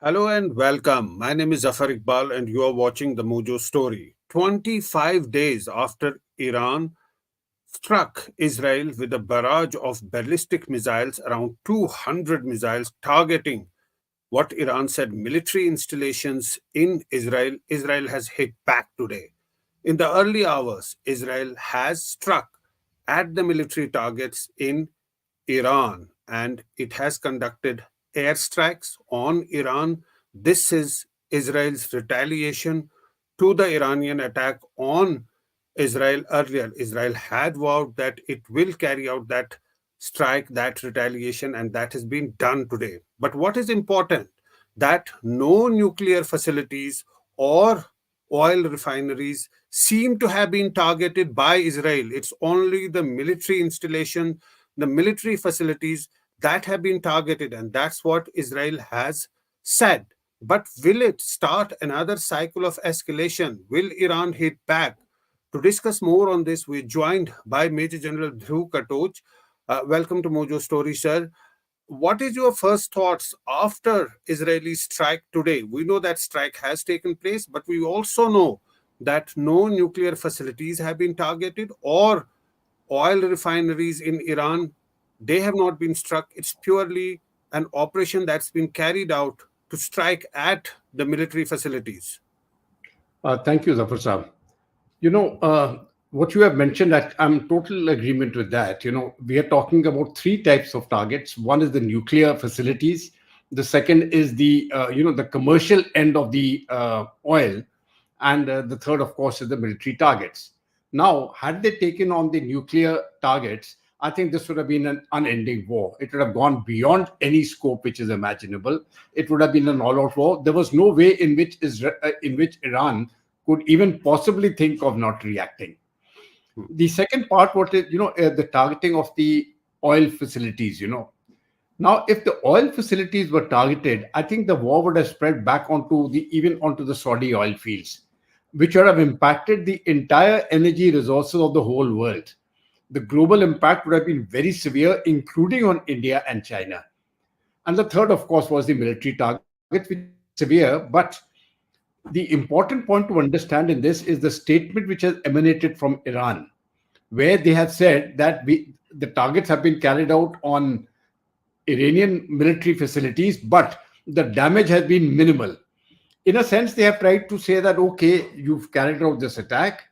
Hello and welcome. My name is Zafar Iqbal, and you are watching the Mojo Story. 25 days after Iran struck Israel with a barrage of ballistic missiles, around 200 missiles targeting what Iran said military installations in Israel, Israel has hit back today. In the early hours, Israel has struck at the military targets in Iran, and it has conducted airstrikes on Iran. This is Israel's retaliation to the Iranian attack on Israel earlier. Israel had vowed that it will carry out that strike, that retaliation, and that has been done today. But what is important, that no nuclear facilities or oil refineries seem to have been targeted by Israel. It's only the military installation, the military facilities that have been targeted, and that's what Israel has said. But will it start another cycle of escalation? Will Iran hit back? To discuss more on this, we're joined by Major General Dhruv Katoj. Welcome to Mojo Story, sir. What is your first thoughts after Israeli strike today? We know that strike has taken place, but we also know that no nuclear facilities have been targeted or oil refineries in Iran. They have not been struck. It's purely an operation that's been carried out to strike at the military facilities. Thank you, Zafar Saab. What you have mentioned, that I'm total agreement with that. We are talking about three types of targets. One is the nuclear facilities. The second is the commercial end of the oil, and the third, of course, is the military targets. Now, had they taken on the nuclear targets, I think this would have been an unending war. It would have gone beyond any scope which is imaginable. It would have been an all-out war. There was no way in which Iran could even possibly think of not reacting. The second part, what is the targeting of the oil facilities. Now, if the oil facilities were targeted, I think the war would have spread back even onto the Saudi oil fields, which would have impacted the entire energy resources of the whole world. The global impact would have been very severe, including on India and China. And the third, of course, was the military targets, which is severe. But the important point to understand in this is the statement which has emanated from Iran, where they have said that the targets have been carried out on Iranian military facilities, but the damage has been minimal. In a sense, they have tried to say that, okay, you've carried out this attack,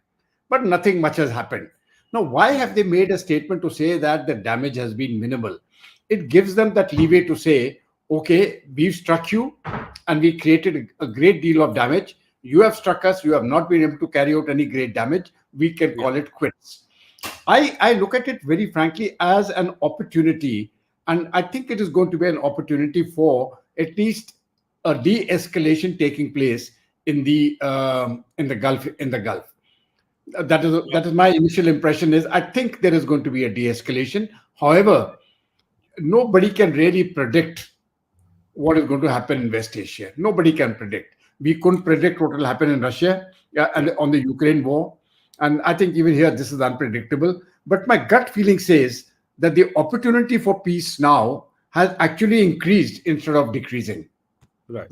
but nothing much has happened. Now, why have they made a statement to say that the damage has been minimal? It gives them that leeway to say, okay, we've struck you and we created a great deal of damage. You have struck us. You have not been able to carry out any great damage. We can call it quits. I look at it very frankly as an opportunity, and I think it is going to be an opportunity for at least a de-escalation taking place in the Gulf. That is my initial impression. Is I think there is going to be a de-escalation. However, nobody can really predict what is going to happen in West Asia. Nobody can predict. We couldn't predict what will happen in Russia and on the Ukraine war. And I think even here, this is unpredictable. But my gut feeling says that the opportunity for peace now has actually increased instead of decreasing. Right.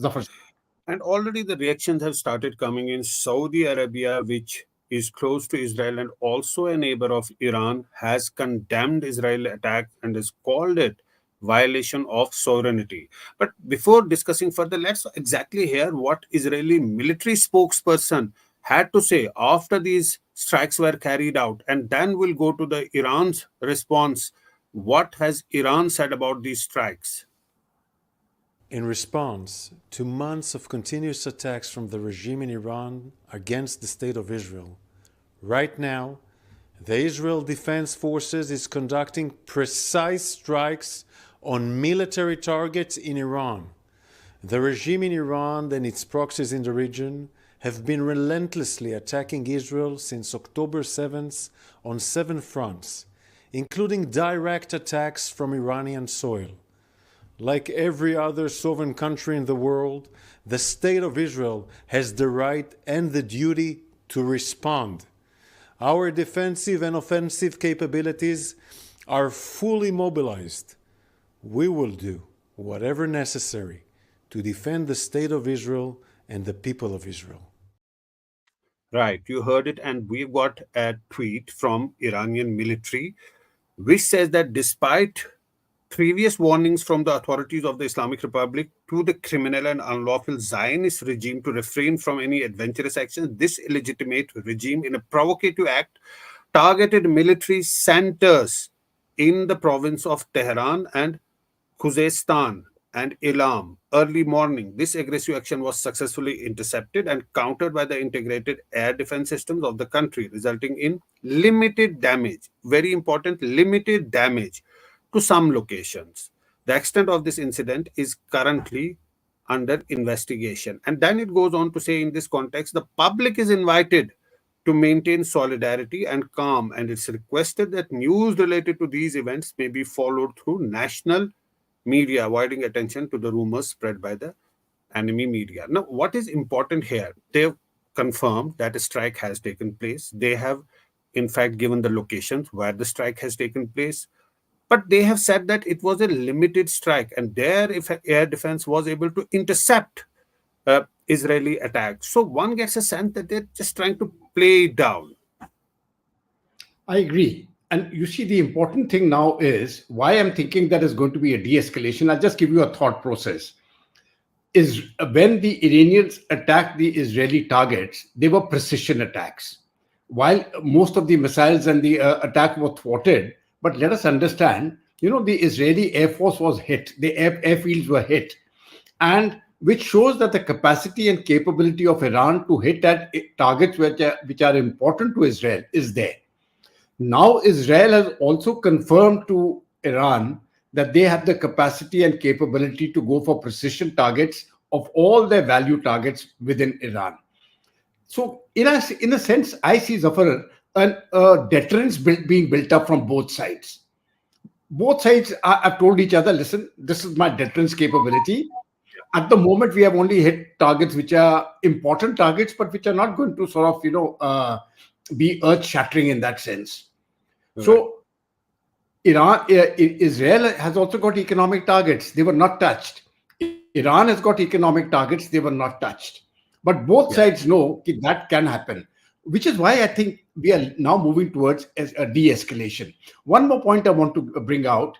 And already the reactions have started coming in. Saudi Arabia, which is close to Israel and also a neighbor of Iran, has condemned Israel attack and has called it violation of sovereignty. But before discussing further, let's exactly hear what Israeli military spokesperson had to say after these strikes were carried out, and then we'll go to the Iran's response. What has Iran said about these strikes? In response to months of continuous attacks from the regime in Iran against the State of Israel, right now, the Israel Defense Forces is conducting precise strikes on military targets in Iran. The regime in Iran and its proxies in the region have been relentlessly attacking Israel since October 7th on 7 fronts, including direct attacks from Iranian soil. Like every other sovereign country in the world, the State of Israel has the right and the duty to respond. Our defensive and offensive capabilities are fully mobilized. We will do whatever necessary to defend the state of Israel and the people of Israel. Right, you heard it, and we got a tweet from Iranian military which says that despite previous warnings from the authorities of the Islamic Republic to the criminal and unlawful Zionist regime to refrain from any adventurous actions, this illegitimate regime, in a provocative act, targeted military centers in the province of Tehran and Khuzestan and Elam early morning. This aggressive action was successfully intercepted and countered by the integrated air defense systems of the country, resulting in limited damage. Very important, limited damage to some locations. The extent of this incident is currently under investigation. And then it goes on to say, in this context, the public is invited to maintain solidarity and calm, and it's requested that news related to these events may be followed through national media, avoiding attention to the rumors spread by the enemy media. Now, what is important here? They've confirmed that a strike has taken place. They have, in fact, given the locations where the strike has taken place. But they have said that it was a limited strike, and their air defense was able to intercept Israeli attacks. So one gets a sense that they're just trying to play it down. I agree. And you see, the important thing now is why I'm thinking that is going to be a de escalation. I'll just give you a thought process. Is when the Iranians attacked the Israeli targets, they were precision attacks. While most of the missiles and the attack were thwarted, but let us understand, the Israeli Air Force was hit, the airfields were hit, and which shows that the capacity and capability of Iran to hit at targets which are important to Israel is there. Now, Israel has also confirmed to Iran that they have the capacity and capability to go for precision targets of all their value targets within Iran. So, in a sense, I see, Zafar, a deterrence being built up from both sides. Both sides have told each other, listen, this is my deterrence capability. At the moment, we have only hit targets which are important targets, but which are not going to sort of, be earth-shattering in that sense. Right. So, Israel has also got economic targets. They were not touched. Iran has got economic targets. They were not touched. But both sides know that can happen, which is why I think we are now moving towards a de-escalation. One more point I want to bring out,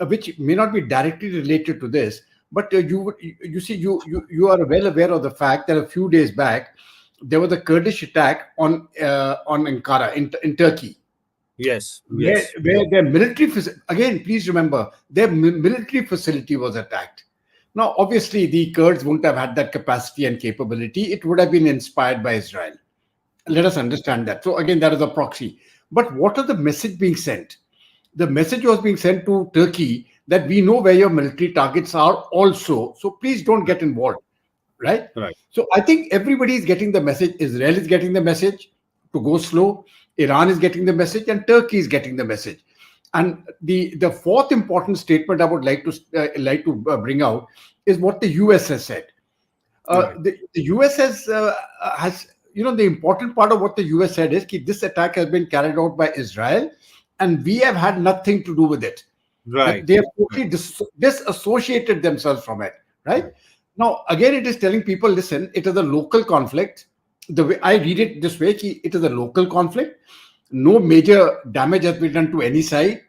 which may not be directly related to this, but you see, you are well aware of the fact that a few days back there was a Kurdish attack on Ankara in Turkey. Yes. Where their military again, please remember, their military facility was attacked. Now, obviously, the Kurds wouldn't have had that capacity and capability. It would have been inspired by Israel. Let us understand that. So again, that is a proxy. But what are the message being sent? The message was being sent to Turkey that we know where your military targets are also. So please don't get involved. Right? So I think everybody is getting the message. Israel is getting the message to go slow. Iran is getting the message, and Turkey is getting the message. And the fourth important statement I would like to bring out is what the US has said. The US has the important part of what the US said is that this attack has been carried out by Israel, and we have had nothing to do with it. Right. They have totally disassociated themselves from it. Right. Now, again, it is telling people, listen, it is a local conflict. The way I read it this way, it is a local conflict. No major damage has been done to any side.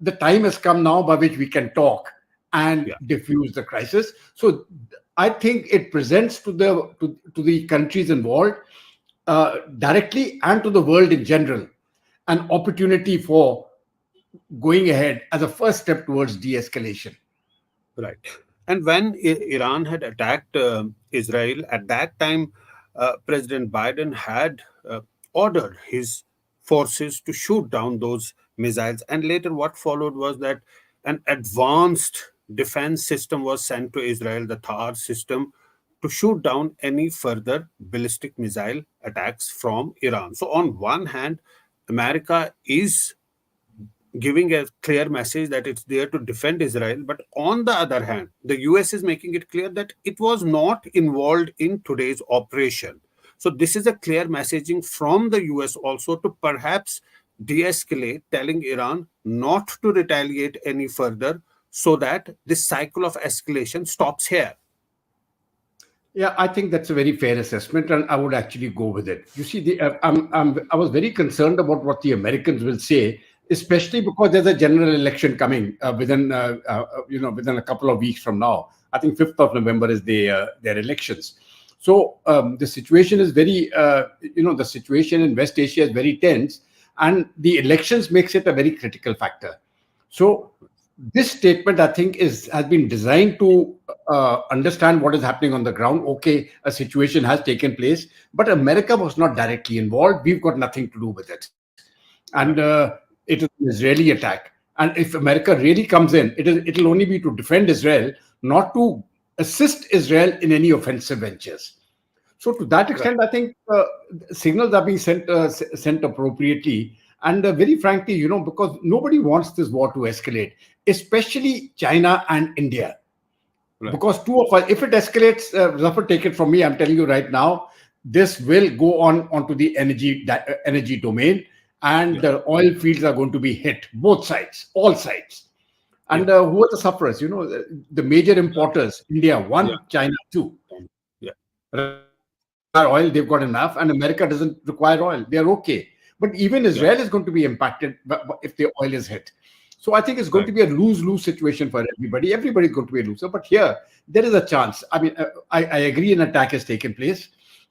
The time has come now by which we can talk and diffuse the crisis. So I think it presents to the countries involved directly and to the world in general an opportunity for going ahead as a first step towards de-escalation. Right. And when Iran had attacked Israel, at that time, President Biden had ordered his forces to shoot down those missiles. And later, what followed was that an advanced defense system was sent to Israel, the THAAD system, to shoot down any further ballistic missile attacks from Iran. So, on one hand, America is giving a clear message that it's there to defend Israel. But on the other hand, the US is making it clear that it was not involved in today's operation. So this is a clear messaging from the US also to perhaps de-escalate, telling Iran not to retaliate any further so that this cycle of escalation stops here. Yeah, I think that's a very fair assessment, and I would actually go with it. You see, I was very concerned about what the Americans will say, especially because there's a general election coming within a couple of weeks from now. I think 5th of November is their elections. So the situation is the situation in West Asia is very tense, and the elections makes it a very critical factor. So this statement, I think, has been designed to understand what is happening on the ground. Okay, a situation has taken place, but America was not directly involved. We've got nothing to do with it, and Right. it is an Israeli attack. And if America really comes in, it'll only be to defend Israel, not to assist Israel in any offensive ventures. So to that Right. extent, I think signals are being sent appropriately. And very frankly, because nobody wants this war to escalate, especially China and India. Right. Because two of us, if it escalates, Zafar, take it from me. I'm telling you right now, this will go on onto the energy domain, and Yeah. the oil fields are going to be hit, both sides, all sides. Yeah. And who are the sufferers? The major importers: India Yeah. one, China two. Yeah. Require oil, they've got enough, and America doesn't require oil. They're okay. But even Yeah. Israel is going to be impacted if the oil is hit. So I think it's going Right. to be a lose-lose situation for everybody. Everybody's going to be a loser. But here, there is a chance. I mean, I agree an attack has taken place.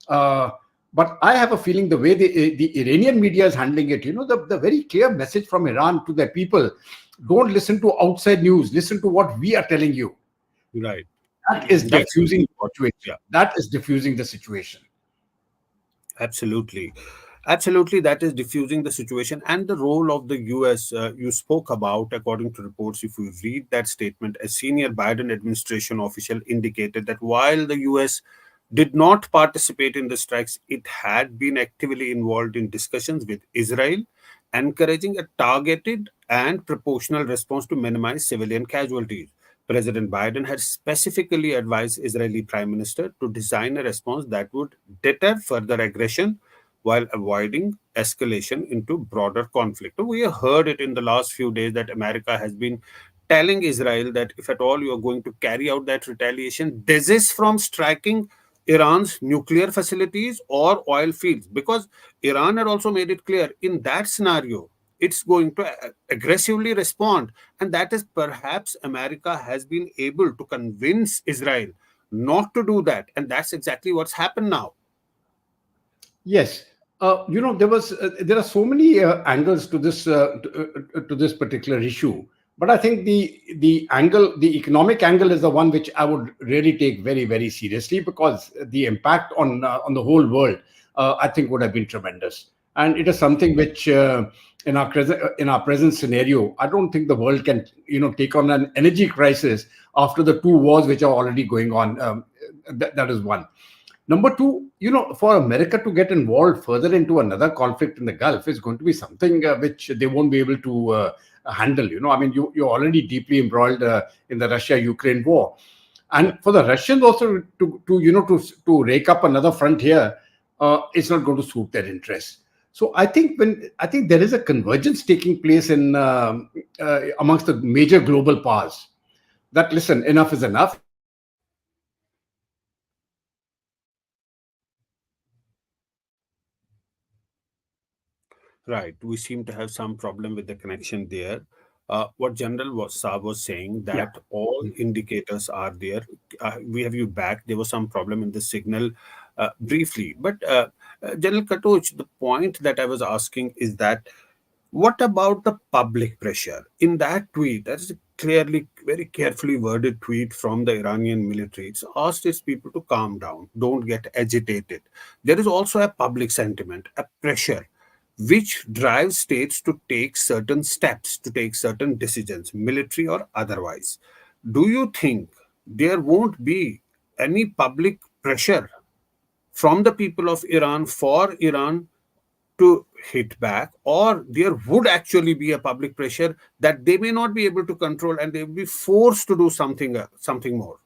Uh, but I have a feeling the way the Iranian media is handling it, the very clear message from Iran to their people: don't listen to outside news. Listen to what we are telling you. Right. That is That's diffusing the what. situation. Yeah. That is diffusing the situation. Absolutely. Absolutely, that is diffusing the situation and the role of the US you spoke about. According to reports, if we read that statement, a senior Biden administration official indicated that while the US did not participate in the strikes, it had been actively involved in discussions with Israel, encouraging a targeted and proportional response to minimize civilian casualties. President Biden had specifically advised Israeli Prime Minister to design a response that would deter further aggression while avoiding escalation into broader conflict. We have heard it in the last few days that America has been telling Israel that if at all you are going to carry out that retaliation, desist from striking Iran's nuclear facilities or oil fields, because Iran had also made it clear in that scenario it's going to aggressively respond. And that is perhaps America has been able to convince Israel not to do that. And that's exactly what's happened now. Yes. There are so many angles to this particular issue, but I think the economic angle is the one which I would really take very, very seriously, because the impact on the whole world, I think, would have been tremendous, and it is something which in our present scenario, I don't think the world can take on an energy crisis after the two wars which are already going on. That is one. Number two, for America to get involved further into another conflict in the Gulf is going to be something which they won't be able to handle. I mean, you're already deeply embroiled in the Russia-Ukraine war, Yeah. and for the Russians also to rake up another front here, it's not going to suit their interests. So I think there is a convergence taking place in amongst the major global powers. That, listen, enough is enough. Right. We seem to have some problem with the connection there. What Saab was saying Yeah. that all indicators are there. We have you back. There was some problem in the signal briefly. But General Katoch, the point that I was asking is that what about the public pressure? In that tweet, that is a clearly, very carefully worded tweet from the Iranian military. It's asked its people to calm down, don't get agitated. There is also a public sentiment, a pressure, which drives states to take certain steps, to take certain decisions, military or otherwise. Do you think there won't be any public pressure from the people of Iran for Iran to hit back, or there would actually be a public pressure that they may not be able to control and they will be forced to do something more?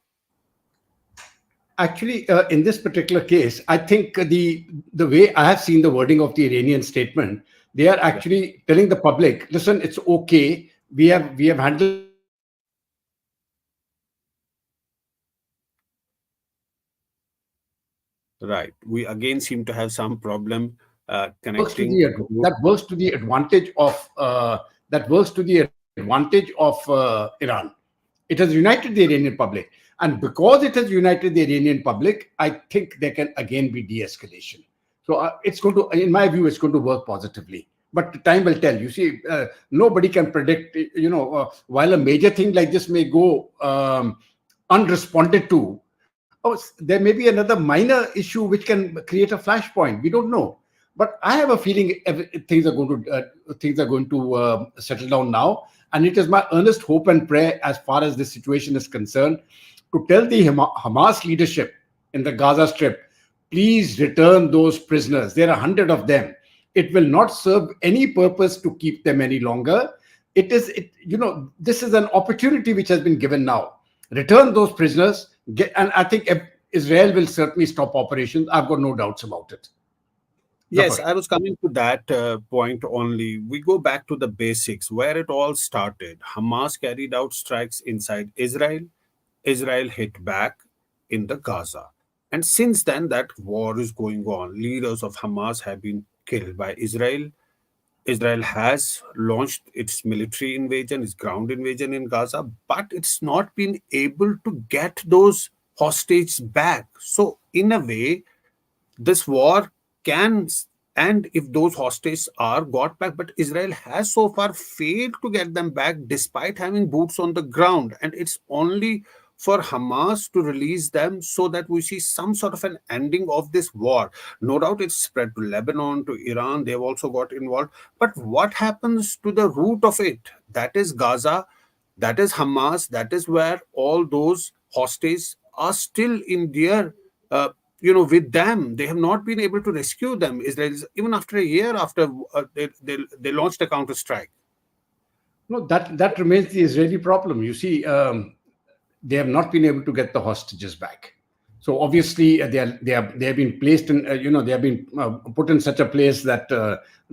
Actually, in this particular case, I think the way I have seen the wording of the Iranian statement, they are Yeah. actually telling the public, listen, it's okay. We have handled the situation. That works to the Right. We again seem to have some problem connecting that works to you. the advantage of Iran. It has united the Iranian public, and because it has united the Iranian public, I think there can again be de-escalation. So it's going to, in my view, it's going to work positively. But time will tell. You see, nobody can predict. While a major thing like this may go unresponded to, there may be another minor issue which can create a flashpoint. We don't know. But I have a feeling things are going to settle down now, and it is my earnest hope and prayer, as far as this situation is concerned, to tell the Hamas leadership in the Gaza Strip, please return those prisoners. There are 100 of them. It will not serve any purpose to keep them any longer. This is an opportunity which has been given now. Return those prisoners, and I think Israel will certainly stop operations. I've got no doubts about it. Yes, Zafar. I was coming to that point only. We go back to the basics where it all started. Hamas carried out strikes inside Israel. Israel hit back in the Gaza. And since then, that war is going on. Leaders of Hamas have been killed by Israel. Israel has launched its military invasion, its ground invasion in Gaza, but it's not been able to get those hostages back. So, in a way, this war can, and if those hostages are got back, but Israel has so far failed to get them back despite having boots on the ground, and it's only for Hamas to release them so that we see some sort of an ending of this war. No doubt it's spread to Lebanon, to Iran, they've also got involved, but what happens to the root of it? That is Gaza, that is Hamas, that is where all those hostages are still in their uh, with them. They have not been able to rescue them. Israel, even after a year after they launched a counter strike. No, that remains the Israeli problem. You see, they have not been able to get the hostages back. So obviously, they have been placed in they have been put in such a place that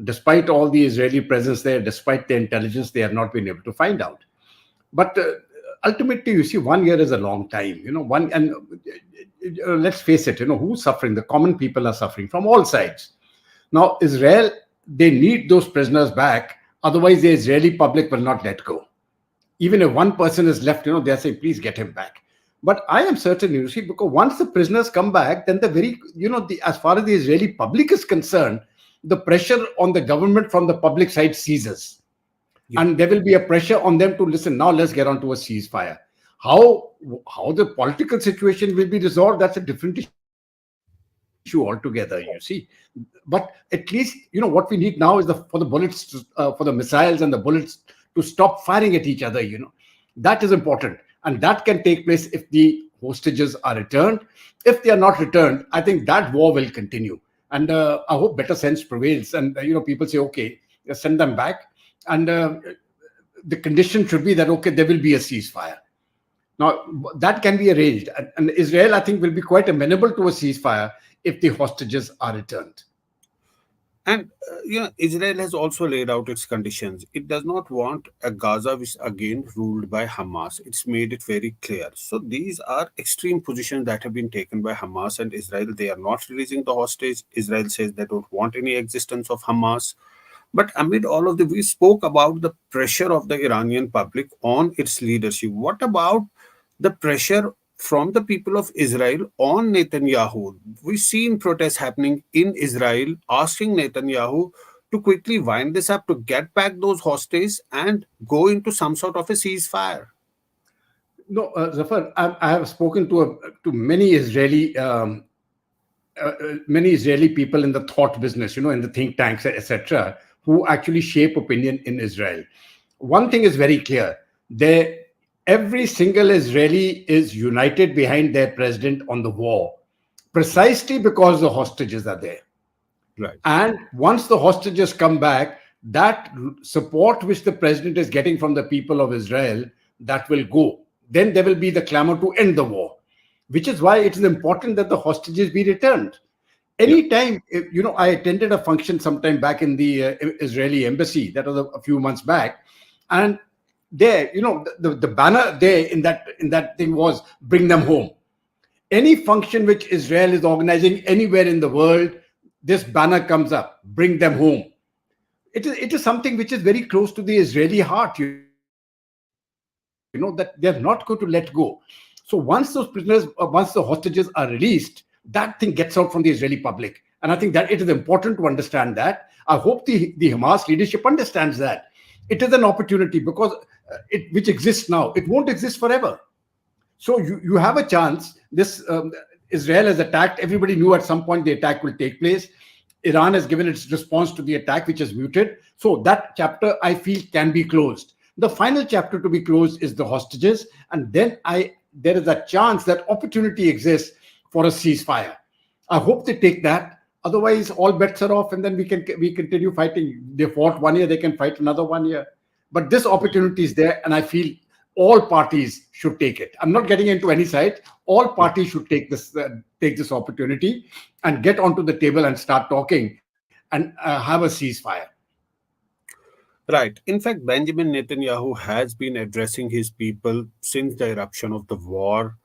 despite all the Israeli presence there, despite the intelligence, they have not been able to find out. But ultimately, you see, 1 year is a long time. Let's face it. Who's suffering? The common people are suffering from all sides. Now, Israel, they need those prisoners back. Otherwise, the Israeli public will not let go. Even if one person is left, they're saying, please get him back. But I am certain, you see, because once the prisoners come back, then as far as the Israeli public is concerned, the pressure on the government from the public side ceases. Yeah. And there will be a pressure on them to listen. Now let's get on to a ceasefire. How the political situation will be resolved, that's a different issue altogether, you see. But at least, what we need now is for the bullets, for the missiles and the bullets to stop firing at each other. That is important, and that can take place if the hostages are returned. If they are not returned, I think that war will continue. And I hope better sense prevails. And people say, okay, send them back, and the condition should be that, okay, there will be a ceasefire. Now, that can be arranged. And Israel, I think, will be quite amenable to a ceasefire if the hostages are returned. And Israel has also laid out its conditions. It does not want a Gaza which again ruled by Hamas. It's made it very clear. So these are extreme positions that have been taken by Hamas and Israel. They are not releasing the hostage. Israel says they don't want any existence of Hamas. But amid all of this, we spoke about the pressure of the Iranian public on its leadership. What about the pressure from the people of Israel on Netanyahu? We've seen protests happening in Israel asking Netanyahu to quickly wind this up, to get back those hostages and go into some sort of a ceasefire. No, Zafar, I have spoken to many Israeli people in the thought business, in the think tanks, etc., who actually shape opinion in Israel. One thing is very clear: every single Israeli is united behind their president on the war, precisely because the hostages are there. Right. And once the hostages come back, that support which the president is getting from the people of Israel, that will go. Then there will be the clamor to end the war. which is why it is important that the hostages be returned. Yeah. Anytime, I attended a function sometime back in the Israeli embassy, that was a few months back, and there, the banner there in that thing was bring them home. Any function which Israel is organizing anywhere in the world, this banner comes up, bring them home. It is something which is very close to the Israeli heart, that they're not going to let go. So once those prisoners, once the hostages are released, that thing gets out from the Israeli public. And I think that it is important to understand that. I hope the Hamas leadership understands that. It is an opportunity because which exists now, it won't exist forever. So you have a chance. This Israel has attacked. Everybody knew at some point the attack will take place. Iran has given its response to the attack, which is muted. So that chapter, I feel, can be closed. The final chapter to be closed is the hostages, and then there is a chance that opportunity exists for a ceasefire. I hope they take that. Otherwise, all bets are off, and then we continue fighting. They fought 1 year, they can fight another 1 year. But this opportunity is there, and I feel all parties should take it. I'm not getting into any side. All parties should take this opportunity and get onto the table and start talking and have a ceasefire. Right. In fact, Benjamin Netanyahu has been addressing his people since the eruption of the war,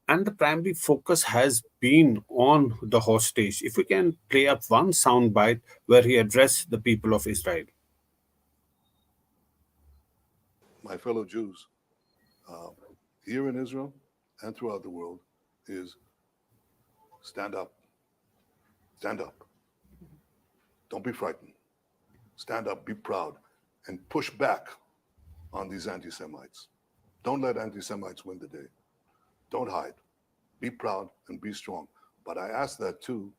and the primary focus has been on the hostage. If we can play up one soundbite where he addressed the people of Israel. My fellow Jews, uh, here in Israel and throughout the world, is stand up. Stand up. Don't be frightened. Stand up, be proud, and push back on these anti Semites. Don't let anti Semites win the day. Don't hide. Be proud and be strong. But I ask that too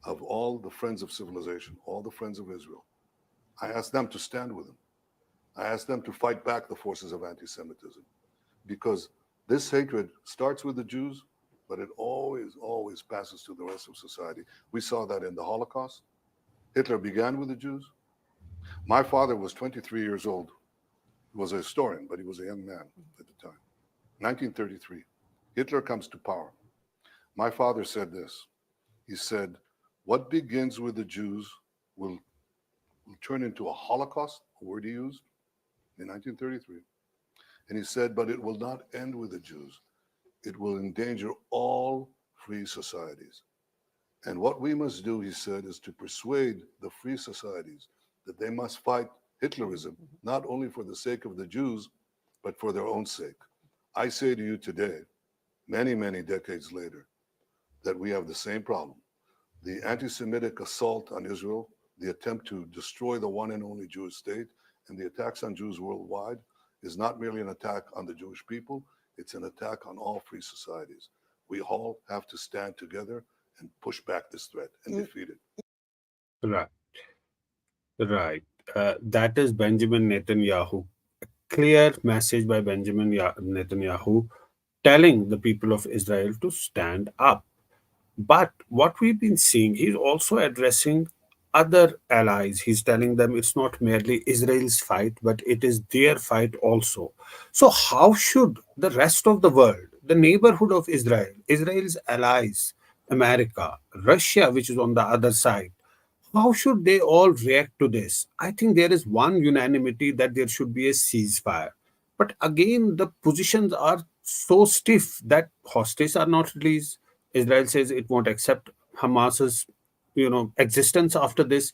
of all the friends of civilization, all the friends of Israel. I ask them to stand with them. I ask them to fight back the forces of anti Semitism, because this hatred starts with the Jews, but it always, always passes to the rest of society. We saw that in the Holocaust. Hitler began with the Jews. My father was 23 years old. He was a historian, but he was a young man at the time. 1933, Hitler comes to power. My father said this. He said, what begins with the Jews will turn into a Holocaust, a word he used, in 1933. And he said, but it will not end with the Jews. It will endanger all free societies. And what we must do, he said, is to persuade the free societies that they must fight Hitlerism, not only for the sake of the Jews, but for their own sake. I say to you today, many, many decades later, that we have the same problem. The anti-Semitic assault on Israel, the attempt to destroy the one and only Jewish state, and the attacks on Jews worldwide is not merely an attack on the Jewish people, it's an attack on all free societies. We all have to stand together and push back this threat and defeat it. Right. Right. That is Benjamin Netanyahu. Clear message by Benjamin Netanyahu telling the people of Israel to stand up. But what we've been seeing, he's also addressing other allies. He's telling them it's not merely Israel's fight, but it is their fight also. So, how should the rest of the world, the neighborhood of Israel, Israel's allies, America, Russia, which is on the other side, how should they all react to this? I think there is one unanimity that there should be a ceasefire. But again, the positions are so stiff that hostages are not released. Israel says it won't accept Hamas's, existence after this.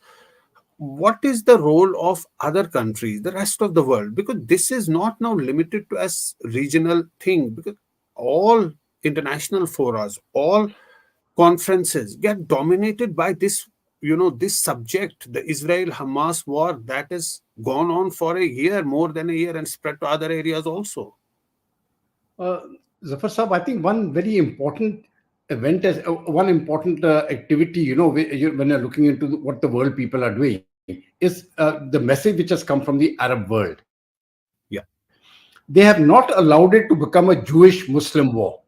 What is the role of other countries, the rest of the world? Because this is not now limited to as regional thing. Because all international forums, all conferences get dominated by this subject, the Israel Hamas war that has gone on for a year, more than a year, and spread to other areas also. Uh, Zafar Saab, I think one very important event is one important activity, when you're looking into what the world people are doing, is the message which has come from the Arab world. Yeah. They have not allowed it to become a Jewish Muslim war.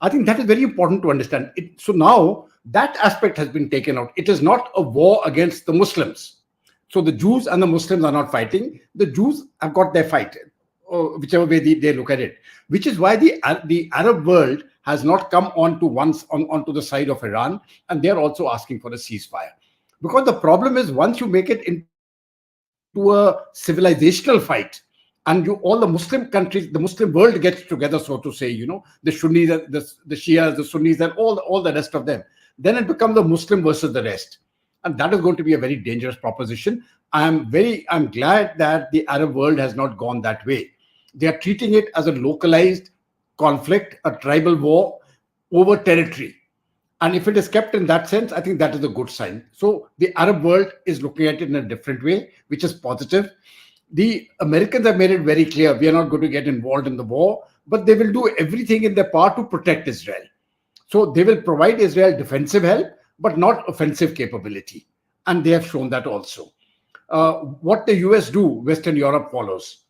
I think that is very important to understand. So now that aspect has been taken out. It is not a war against the Muslims. So the Jews and the Muslims are not fighting. The Jews have got their fight, or whichever way they look at it. Which is why the Arab world has not come on to onto the side of Iran, and they're also asking for a ceasefire. Because the problem is, once you make it into a civilizational fight, and you all the Muslim countries, the Muslim world gets together, so to say, the Sunnis, the Shias, the Sunnis, and all the rest of them, then it becomes the Muslim versus the rest, and that is going to be a very dangerous proposition. I'm glad that the Arab world has not gone that way. They are treating it as a localized conflict, a tribal war over territory. And if it is kept in that sense, I think that is a good sign. So the Arab world is looking at it in a different way, which is positive. The Americans have made it very clear we are not going to get involved in the war, but they will do everything in their power to protect Israel. So they will provide Israel defensive help, but not offensive capability. And they have shown that also. What the US do, Western Europe follows.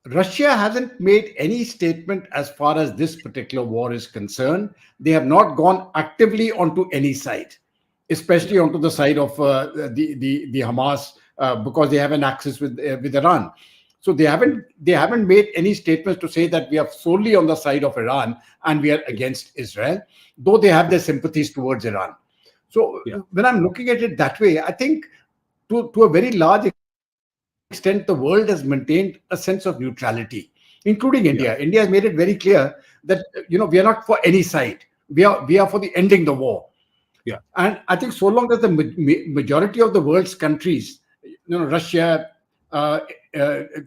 Russia hasn't made any statement as far as this particular war is concerned. They have not gone actively onto any side, especially onto the side of the Hamas, because they have an axis with Iran. So they haven't made any statements to say that we are solely on the side of Iran and we are against Israel, though they have their sympathies towards Iran. So Yeah. when I'm looking at it that way, I think to a very large extent, the world has maintained a sense of neutrality, including India. India has made it very clear that we are not for any side. We are for the ending the war. Yeah. And I think so long as the majority of the world's countries, Russia, uh,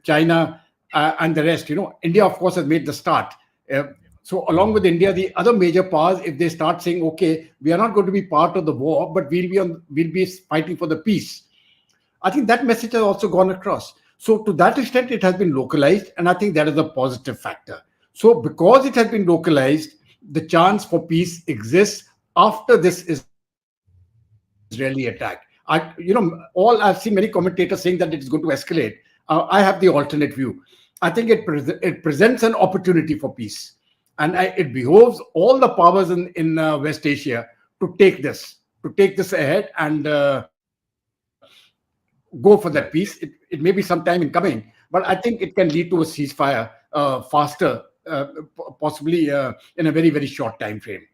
China, and the rest, India, of course, has made the start. Uh, so along with India, the other major powers, if they start saying, okay, we are not going to be part of the war, but we'll be fighting for the peace, I think that message has also gone across. So to that extent, it has been localized, and I think that is a positive factor. So because it has been localized, the chance for peace exists after this Israeli attack. I've seen many commentators saying that it is going to escalate. I have the alternate view. I think it presents an opportunity for peace, and it behoves all the powers in West Asia to take this ahead and go for that peace. It may be some time in coming, but I think it can lead to a ceasefire faster, possibly in a very, very short time frame.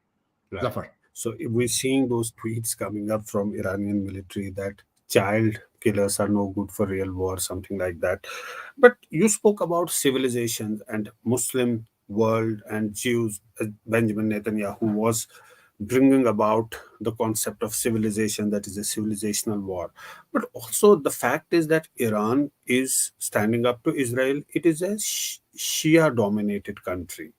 Right. Zafar. So we're seeing those tweets coming up from Iranian military that child killers are no good for real war, something like that. But you spoke about civilizations and Muslim world and Jews. Benjamin Netanyahu was bringing about the concept of civilization, that is a civilizational war. But also the fact is that Iran is standing up to Israel. It is a Shia dominated country,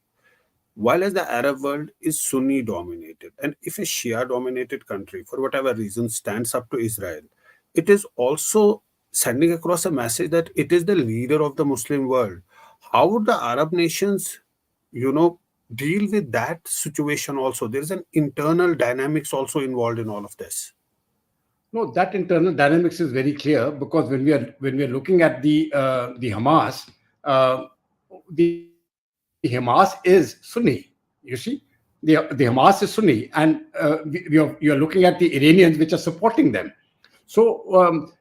while as the Arab world is Sunni dominated. And if a Shia dominated country, for whatever reason, stands up to Israel, it is also sending across a message that it is the leader of the Muslim world. How would the Arab nations, you know, deal with that situation also? There is an internal dynamics also involved in all of this. No, that internal dynamics is very clear, because when we are looking at the Hamas, uh, the Hamas is Sunni. You see, the Hamas is Sunni, and you're looking at the Iranians, which are supporting them. So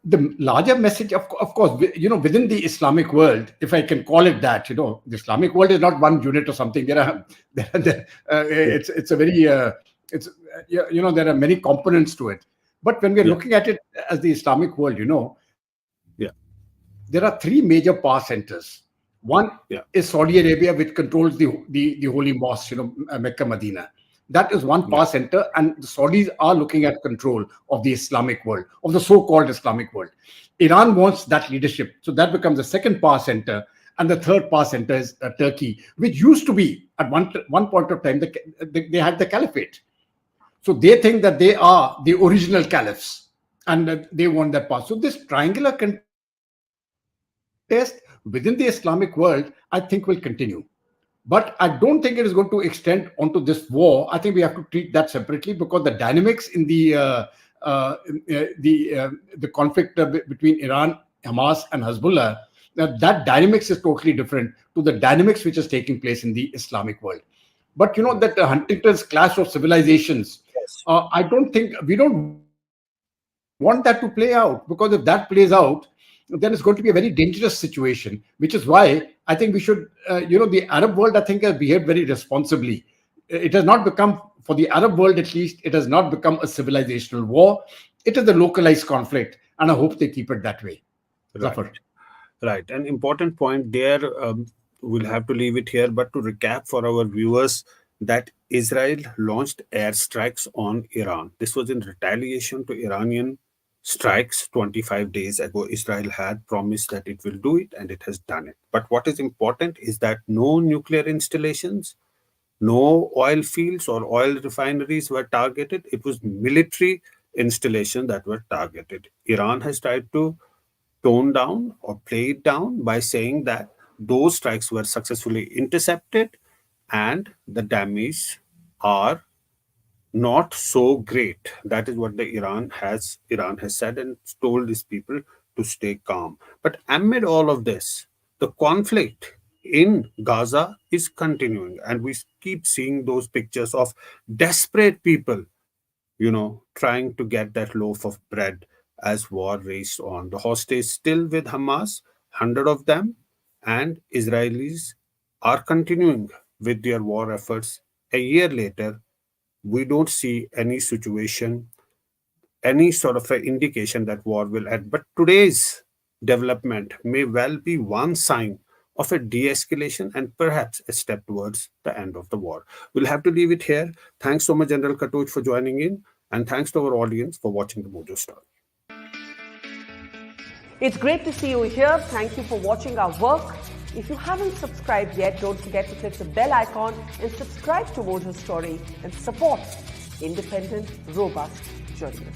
the larger message, of course, within the Islamic world, if I can call it that, the Islamic world is not one unit or something. Yeah. It's a very there are many components to it. But when we're Yeah. looking at it as the Islamic world, Yeah. there are three major power centers. One Yeah. is Saudi Arabia, which controls the holy mosques, Mecca, Medina. That is one Yeah. power center, and the Saudis are looking at control of the Islamic world, of the so-called Islamic world. Iran wants that leadership, so that becomes the second power center, and the third power center is Turkey, which used to be at one point of time they had the caliphate. So they think that they are the original caliphs, and that they want that power. So this triangular contest within the Islamic world, I think, will continue. But I don't think it is going to extend onto this war. I think we have to treat that separately, because the dynamics in the conflict between Iran, Hamas, and Hezbollah, that dynamics is totally different to the dynamics which is taking place in the Islamic world. But that Huntington's clash of civilizations, Yes. I don't think we don't want that to play out, because if that plays out, then it's going to be a very dangerous situation. Which is why I think we should, the Arab world, I think, has behaved very responsibly. It has not become, for the Arab world at least, it has not become a civilizational war. It is a localized conflict, and I hope they keep it that way. Right. Zafar. Right. An important point there. We'll have to leave it here. But to recap for our viewers, that Israel launched airstrikes on Iran. This was in retaliation to Iranian strikes 25 days ago. Israel had promised that it will do it, and it has done it. But what is important is that no nuclear installations, no oil fields or oil refineries were targeted. It was military installations that were targeted. Iran has tried to tone down or play it down by saying that those strikes were successfully intercepted and the damage are not so great. That is what the Iran has said and told its people to stay calm. But amid all of this, the conflict in Gaza is continuing, and we keep seeing those pictures of desperate people, trying to get that loaf of bread as war rages on. The hostage still with Hamas, 100 of them, and Israelis are continuing with their war efforts. A year later, we don't see any situation, any sort of an indication that war will end. But today's development may well be one sign of a de-escalation and perhaps a step towards the end of the war. We'll have to leave it here. Thanks so much, General Katouch, for joining in, and thanks to our audience for watching the Mojo Story. It's great to see you here. Thank you for watching our work. If you haven't subscribed yet, don't forget to click the bell icon and subscribe to Mojo Story and support independent, robust journalism.